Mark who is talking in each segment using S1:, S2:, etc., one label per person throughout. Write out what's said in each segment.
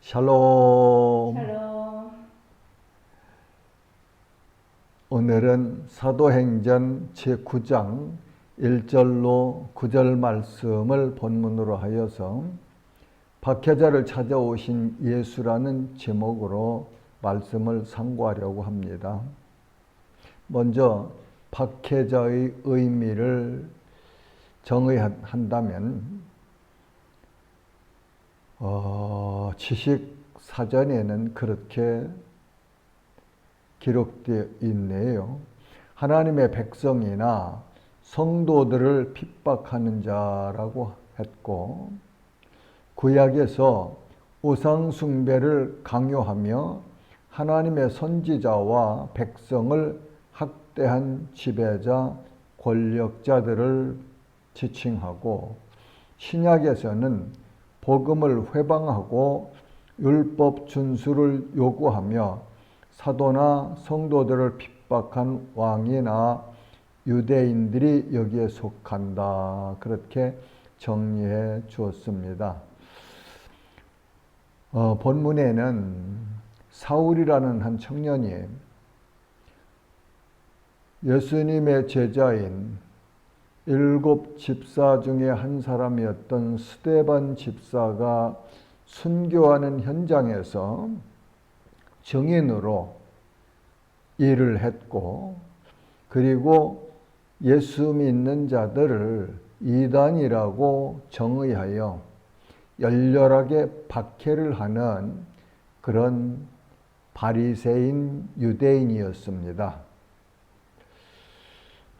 S1: 샬롬.
S2: 샬롬.
S1: 오늘은 사도행전 제9장 1절로 9절 말씀을 본문으로 하여서 박해자를 찾아오신 예수라는 제목으로 말씀을 상고하려고 합니다. 먼저 박해자의 의미를 정의한다면 지식 사전에는 그렇게 기록되어 있네요. 하나님의 백성이나 성도들을 핍박하는 자라고 했고, 구약에서 우상 숭배를 강요하며 하나님의 선지자와 백성을 학대한 지배자, 권력자들을 지칭하고, 신약에서는 복음을 회방하고 율법 준수를 요구하며 사도나 성도들을 핍박한 왕이나 유대인들이 여기에 속한다. 그렇게 정리해 주었습니다. 본문에는 사울이라는 한 청년이 예수님의 제자인 7 집사 중에 한 사람이었던 스데반 집사가 순교하는 현장에서 증인으로 일을 했고, 그리고 예수 믿는 자들을 이단이라고 정의하여 열렬하게 박해를 하는 그런 바리새인 유대인이었습니다.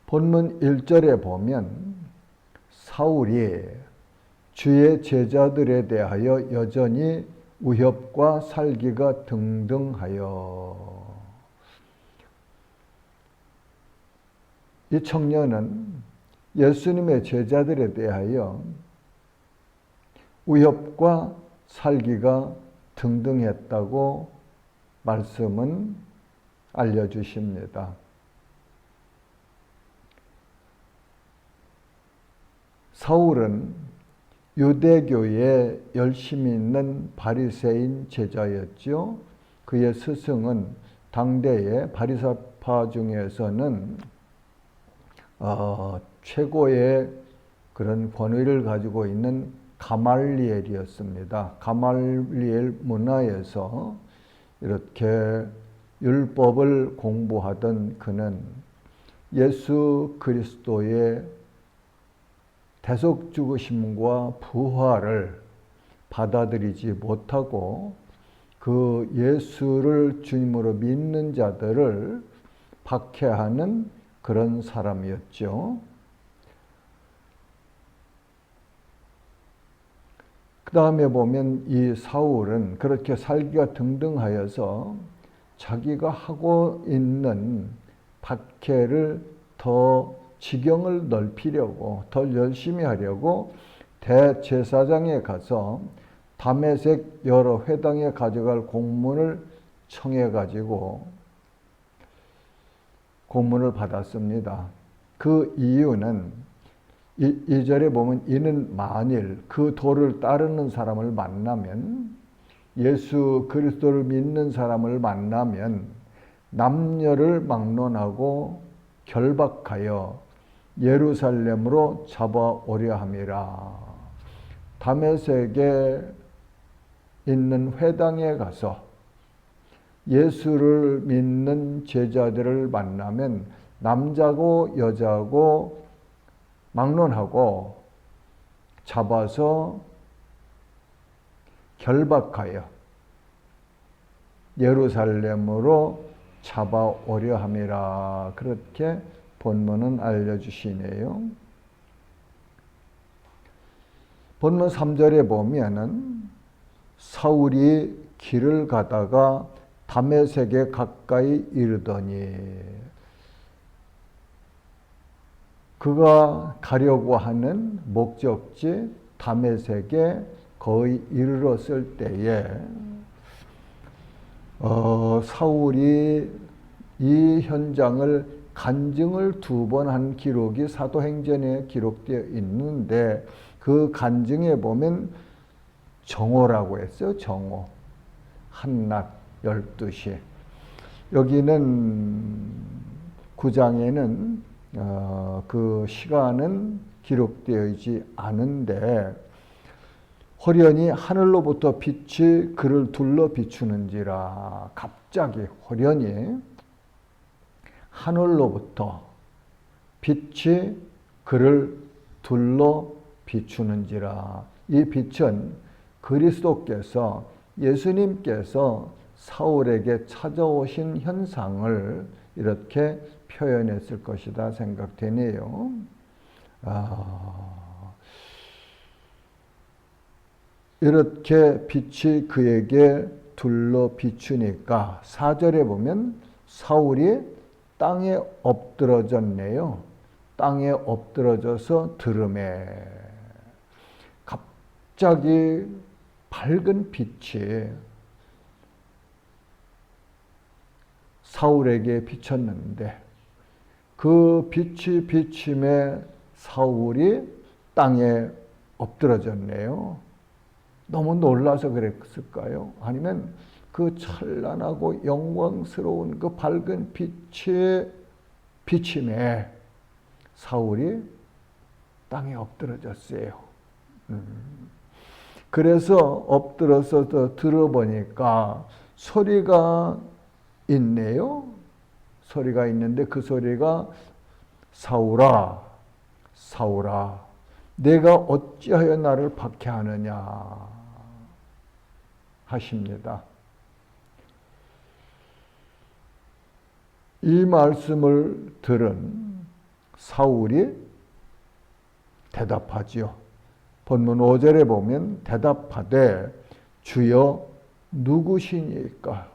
S1: 본문 1절에 보면 사울이 주의 제자들에 대하여 여전히 위협과 살기가 등등하여, 이 청년은 예수님의 제자들에 대하여 위협과 살기가 등등했다고 말씀은 알려주십니다. 사울은 유대교에 열심히 있는 바리새인 제자였죠. 그의 스승은 당대의 바리새파 중에서는 최고의 그런 권위를 가지고 있는 가말리엘이었습니다. 가말리엘 문화에서 이렇게 율법을 공부하던 그는 예수 그리스도의 대속 죽으심과 부활을 받아들이지 못하고 그 예수를 주님으로 믿는 자들을 박해하는 그런 사람이었죠. 그 다음에 보면 이 사울은 그렇게 살기가 등등하여서 자기가 하고 있는 박해를 더 지경을 넓히려고, 더 열심히 하려고 대제사장에 가서 다메섹 여러 회당에 가져갈 공문을 청해가지고 공문을 받았습니다. 그 이유는 2절에 보면 이는 만일 그 도를 따르는 사람을 만나면, 예수 그리스도를 믿는 사람을 만나면 남녀를 막론하고 결박하여 예루살렘으로 잡아오려 함이라. 다메섹에 있는 회당에 가서 예수를 믿는 제자들을 만나면 남자고 여자고 막론하고 잡아서 결박하여 예루살렘으로 잡아오려 함이라. 그렇게 본문은 알려주시네요. 본문 3절에 보면은 사울이 길을 가다가 다메섹에 가까이 이르더니, 그가 가려고 하는 목적지 다메섹에 거의 이르렀을 때에 사울이 이 현장을 간증을 2번 한 기록이 사도행전에 기록되어 있는데 그 간증에 보면 정오라고 했어요. 정오. 한낮 12시. 여기는 9장에는 그 시간은 기록되어 있지 않은데 호련히 하늘로부터 빛이 그를 둘러 비추는지라. 갑자기 호련히 하늘로부터 빛이 그를 둘러 비추는지라. 이 빛은 그리스도께서 예수님께서 사울에게 찾아오신 현상을 이렇게 표현했을 것이다 생각되네요. 이렇게 빛이 그에게 둘러 비추니까 4절에 보면 사울이 땅에 엎드러졌네요. 땅에 엎드러져서 들음에 갑자기 밝은 빛이 사울에게 비쳤는데 그 빛이 비침에 사울이 땅에 엎드러졌네요. 너무 놀라서 그랬을까요? 아니면 그 찬란하고 영광스러운 그 밝은 빛의 비침에 사울이 땅에 엎드러졌어요. 그래서 엎드려서 들어보니까 소리가 있네요. 소리가 있는데 그 소리가 사울아, 사울아, 내가 어찌하여 나를 박해하느냐 하십니다. 이 말씀을 들은 사울이 대답하지요. 본문 5절에 보면 대답하되 주여 누구시니까?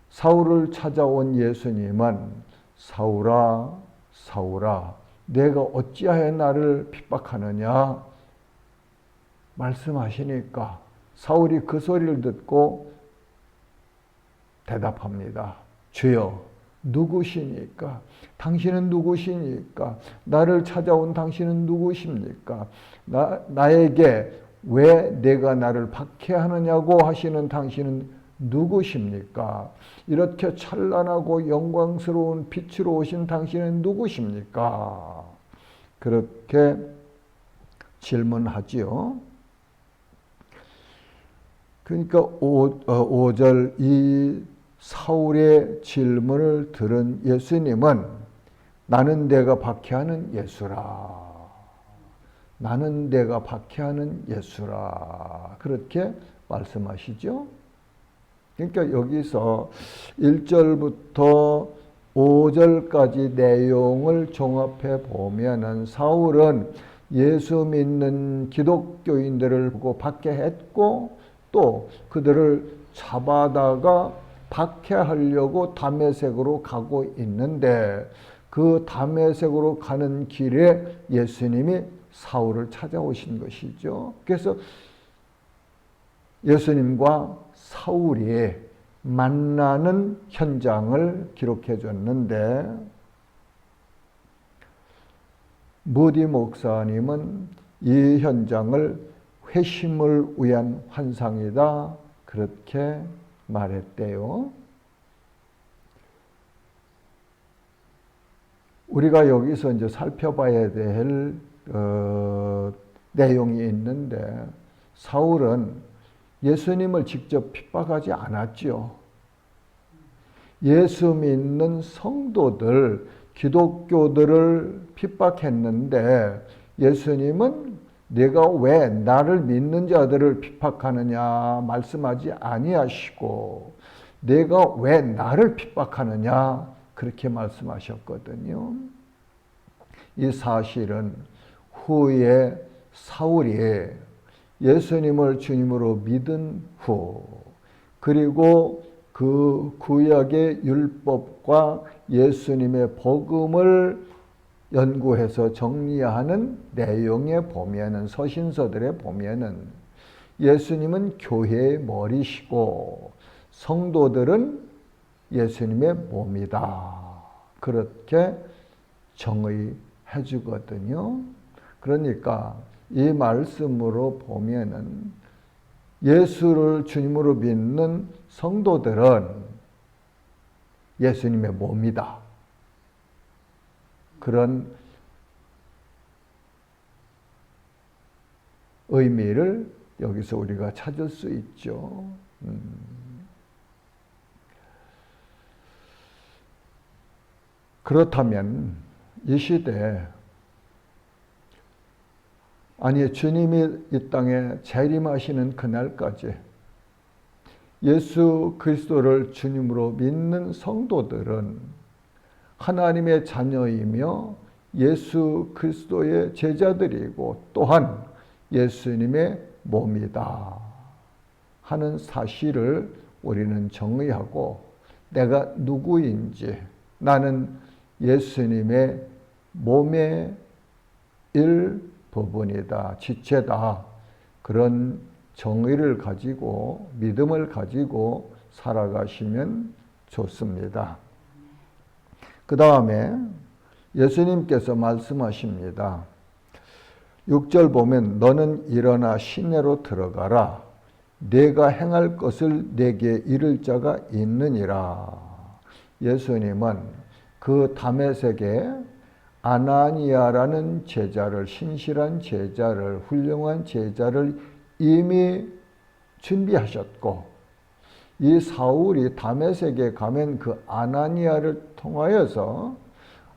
S1: 사울을 찾아온 예수님은 사울아, 사울아, 내가 어찌하여 나를 핍박하느냐 말씀하시니까 사울이 그 소리를 듣고 대답합니다. 주여 누구시니까? 당신은 누구시니까? 나를 찾아온 당신은 누구십니까? 나에게 왜 내가 나를 박해하느냐고 하시는 당신은 누구십니까? 이렇게 찬란하고 영광스러운 빛으로 오신 당신은 누구십니까? 그렇게 질문하지요. 그러니까 5절 이 사울의 질문을 들은 예수님은 나는 내가 박해하는 예수라. 나는 내가 박해하는 예수라. 그렇게 말씀하시죠. 그러니까 여기서 1절부터 5절까지 내용을 종합해 보면은 사울은 예수 믿는 기독교인들을 보고 박해했고 또 그들을 잡아다가 박해하려고 다메섹으로 가고 있는데 그 다메섹으로 가는 길에 예수님이 사울을 찾아오신 것이죠. 그래서 예수님과 사울이 만나는 현장을 기록해 줬는데 무디 목사님은 이 현장을 회심을 위한 환상이다 그렇게 말했대요. 우리가 여기서 이제 살펴봐야 될 내용이 있는데 사울은 예수님을 직접 핍박하지 않았지요. 예수 믿는 성도들, 기독교들을 핍박했는데 예수님은 내가 왜 나를 믿는 자들을 핍박하느냐 말씀하지 아니하시고 내가 왜 나를 핍박하느냐 그렇게 말씀하셨거든요. 이 사실은 후에 사울이 예수님을 주님으로 믿은 후 그리고 그 구약의 율법과 예수님의 복음을 연구해서 정리하는 내용에 보면은 서신서들에 보면은 예수님은 교회의 머리시고 성도들은 예수님의 몸이다. 그렇게 정의해 주거든요. 그러니까 이 말씀으로 보면은 예수를 주님으로 믿는 성도들은 예수님의 몸이다. 그런 의미를 여기서 우리가 찾을 수 있죠. 그렇다면 이 시대에 아니 주님이 이 땅에 재림하시는 그날까지 예수 그리스도를 주님으로 믿는 성도들은 하나님의 자녀이며 예수 그리스도의 제자들이고 또한 예수님의 몸이다 하는 사실을 우리는 정의하고 내가 누구인지 나는 예수님의 몸의 일부분이다, 지체다. 그런 정의를 가지고 믿음을 가지고 살아가시면 좋습니다. 그 다음에 예수님께서 말씀하십니다. 6절 보면 너는 일어나 시내로 들어가라. 내가 행할 것을 내게 이를 자가 있느니라. 예수님은 그 다메섹에 아나니아라는 제자를, 신실한 제자를, 훌륭한 제자를 이미 준비하셨고 이 사울이 다메섹에 가면 그 아나니아를 통하여서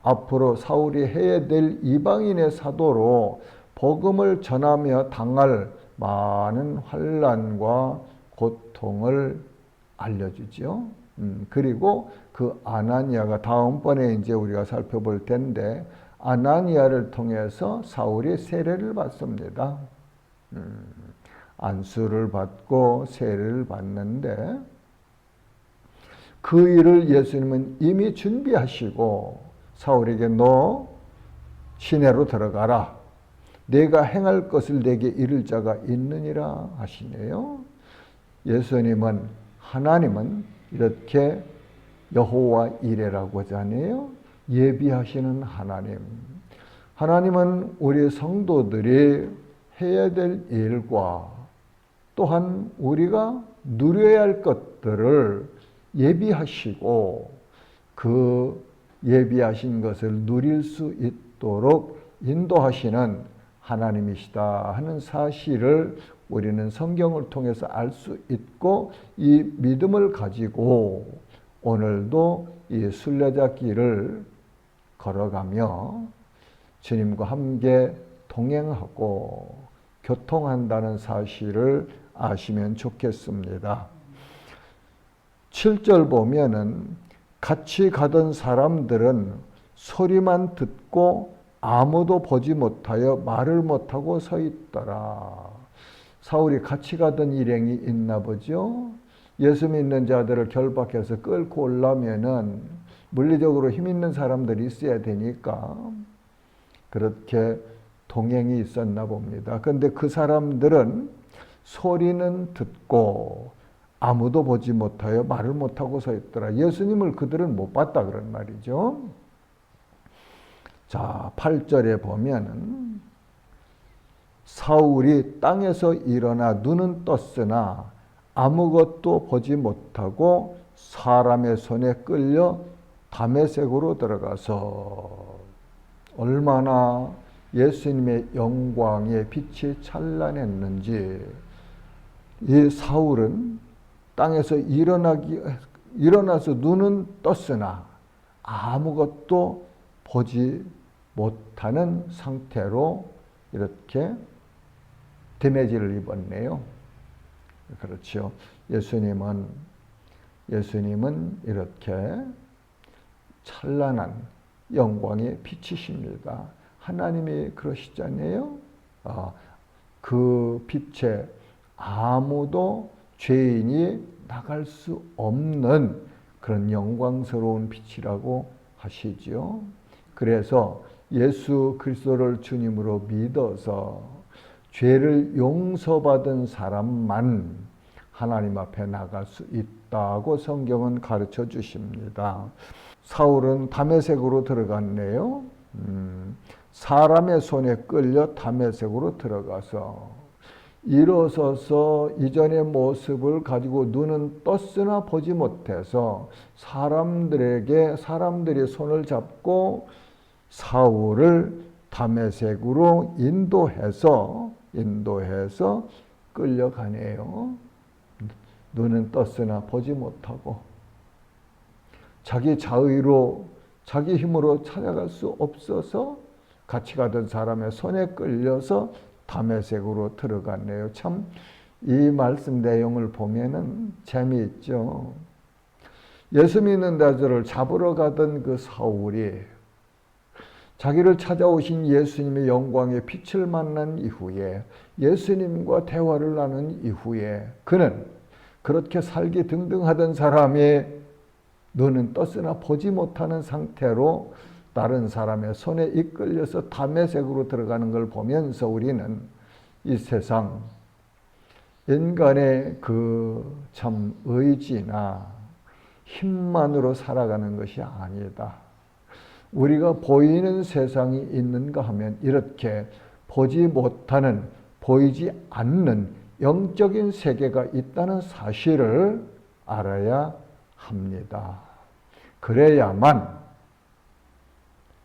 S1: 앞으로 사울이 해야 될 이방인의 사도로 복음을 전하며 당할 많은 환난과 고통을 알려주죠. 그리고 그 아나니아가 다음번에 이제 우리가 살펴볼 텐데 아나니아를 통해서 사울이 세례를 받습니다. 안수를 받고 세례를 받는데 그 일을 예수님은 이미 준비하시고 사울에게 너 시내로 들어가라. 내가 행할 것을 내게 이를 자가 있느니라 하시네요. 예수님은 하나님은 이렇게 여호와 이레라고 하잖아요. 예비하시는 하나님. 하나님은 우리 성도들이 해야 될 일과 또한 우리가 누려야 할 것들을 예비하시고 그 예비하신 것을 누릴 수 있도록 인도하시는 하나님이시다 하는 사실을 우리는 성경을 통해서 알 수 있고 이 믿음을 가지고 오늘도 이 순례자 길을 걸어가며 주님과 함께 동행하고 교통한다는 사실을 아시면 좋겠습니다. 7절 보면은 같이 가던 사람들은 소리만 듣고 아무도 보지 못하여 말을 못하고 서 있더라. 사울이 같이 가던 일행이 있나 보죠. 예수 믿는 자들을 결박해서 끌고 오려면은 물리적으로 힘 있는 사람들이 있어야 되니까 그렇게 동행이 있었나 봅니다. 그런데 그 사람들은 소리는 듣고 아무도 보지 못하여 말을 못하고 서 있더라. 예수님을 그들은 못 봤다 그런 말이죠. 자, 8절에 보면은 사울이 땅에서 일어나 눈은 떴으나 아무것도 보지 못하고 사람의 손에 끌려 다메섹으로 들어가서 얼마나 예수님의 영광의 빛이 찬란했는지 이 사울은 땅에서 일어나서 눈은 떴으나 아무것도 보지 못하는 상태로 이렇게 데미지를 입었네요. 그렇죠. 예수님은 이렇게 찬란한 영광의 빛이십니다. 하나님이 그러시잖아요. 그 빛에 아무도 죄인이 나갈 수 없는 그런 영광스러운 빛이라고 하시죠. 그래서 예수 그리스도를 주님으로 믿어서 죄를 용서받은 사람만 하나님 앞에 나갈 수 있다고 성경은 가르쳐 주십니다. 사울은 다메섹으로 들어갔네요. 사람의 손에 끌려 다메섹으로 들어가서 일어서서 이전의 모습을 가지고 눈은 떴으나 보지 못해서 사람들이 손을 잡고 사울을 다메섹으로 인도해서 끌려가네요. 눈은 떴으나 보지 못하고 자기 자의로 자기 힘으로 찾아갈 수 없어서 같이 가던 사람의 손에 끌려서 다메섹으로 들어갔네요. 참 이 말씀 내용을 보면은 재미있죠. 예수 믿는 자들을 잡으러 가던 그 사울이 자기를 찾아오신 예수님의 영광의 빛을 만난 이후에 예수님과 대화를 나눈 이후에 그는 그렇게 살기 등등하던 사람이 눈은 떴으나 보지 못하는 상태로 다른 사람의 손에 이끌려서 다메섹으로 들어가는 걸 보면서 우리는 이 세상 인간의 그 참 의지나 힘만으로 살아가는 것이 아니다. 우리가 보이는 세상이 있는가 하면 이렇게 보지 못하는, 보이지 않는 영적인 세계가 있다는 사실을 알아야 합니다. 그래야만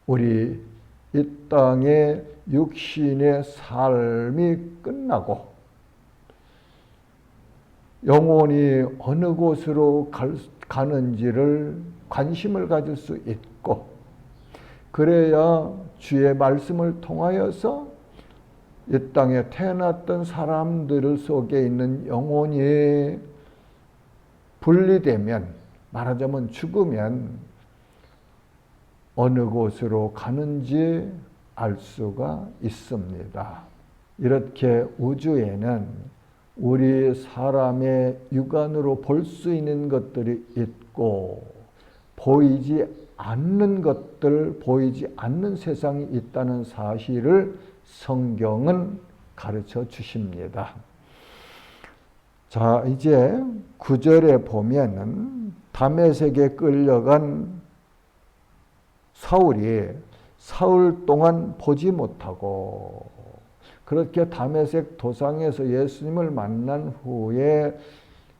S1: 우리 이 땅의 육신의 삶이 끝나고 영혼이 어느 곳으로 가는지를 관심을 가질 수 있고 그래야 주의 말씀을 통하여서 이 땅에 태어났던 사람들 속에 있는 영혼이 분리되면, 말하자면 죽으면 어느 곳으로 가는지 알 수가 있습니다. 이렇게 우주에는 우리 사람의 육안으로 볼 수 있는 것들이 있고 보이지 않는 것들, 보이지 않는 세상이 있다는 사실을 성경은 가르쳐 주십니다. 자, 이제 9절에 보면은 다메섹에 끌려간 사울이 사흘 동안 보지 못하고 그렇게 다메섹 도상에서 예수님을 만난 후에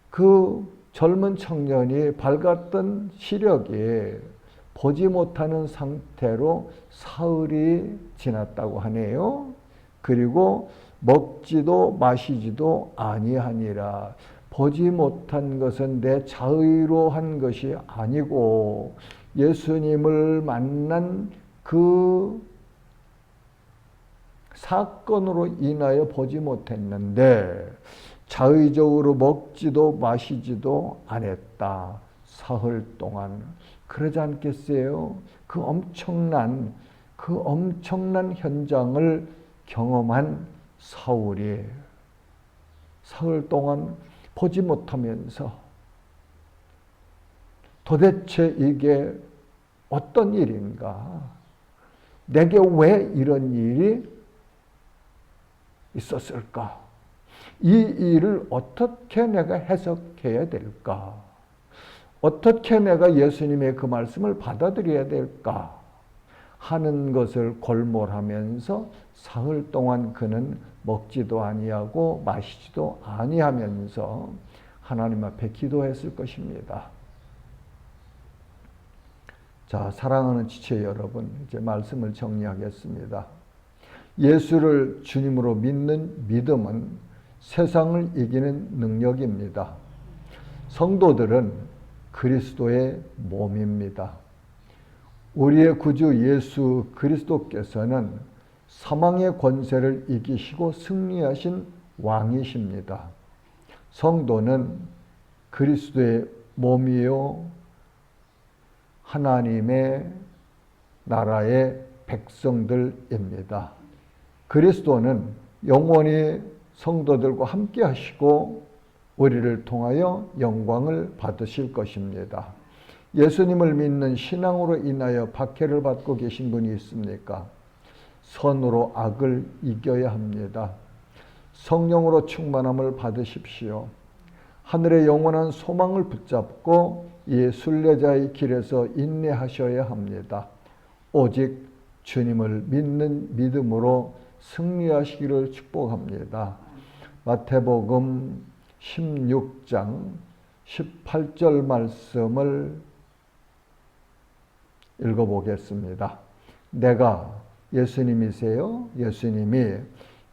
S1: 그 젊은 청년이 밝았던 시력이 보지 못하는 상태로 사흘이 지났다고 하네요. 그리고 먹지도 마시지도 아니하니라. 보지 못한 것은 내 자의로 한 것이 아니고 예수님을 만난 그 사건으로 인하여 보지 못했는데 자의적으로 먹지도 마시지도 않았다. 사흘 동안. 그러지 않겠어요? 그 엄청난 현장을 경험한 사울이 사흘 동안 보지 못하면서 도대체 이게 어떤 일인가? 내게 왜 이런 일이 있었을까? 이 일을 어떻게 내가 해석해야 될까? 어떻게 내가 예수님의 그 말씀을 받아들여야 될까? 하는 것을 골몰하면서 사흘 동안 그는 먹지도 아니하고 마시지도 아니하면서 하나님 앞에 기도했을 것입니다. 자, 사랑하는 지체 여러분, 이제 말씀을 정리하겠습니다. 예수를 주님으로 믿는 믿음은 세상을 이기는 능력입니다. 성도들은 그리스도의 몸입니다. 우리의 구주 예수 그리스도께서는 사망의 권세를 이기시고 승리하신 왕이십니다. 성도는 그리스도의 몸이요 하나님의 나라의 백성들입니다. 그리스도는 영원히 성도들과 함께 하시고 우리를 통하여 영광을 받으실 것입니다. 예수님을 믿는 신앙으로 인하여 박해를 받고 계신 분이 있습니까? 선으로 악을 이겨야 합니다. 성령으로 충만함을 받으십시오. 하늘의 영원한 소망을 붙잡고 이 순례자의 길에서 인내하셔야 합니다. 오직 주님을 믿는 믿음으로 승리하시기를 축복합니다. 마태복음 16장 18절 말씀을 읽어보겠습니다. 내가 예수님이세요? 예수님이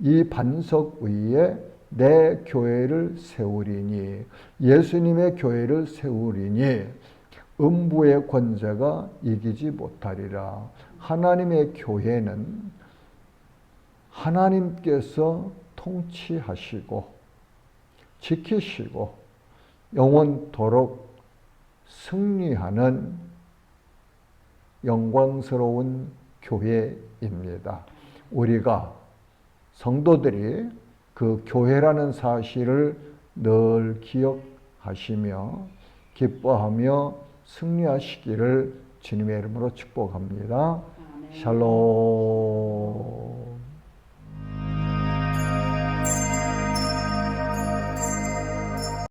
S1: 이 반석 위에 내 교회를 세우리니, 예수님의 교회를 세우리니 음부의 권세가 이기지 못하리라. 하나님의 교회는 하나님께서 통치하시고 지키시고 영원토록 승리하는 영광스러운 교회입니다. 우리가 성도들이 그 교회라는 사실을 늘 기억하시며 기뻐하며 승리하시기를 주님의 이름으로 축복합니다. 샬롬.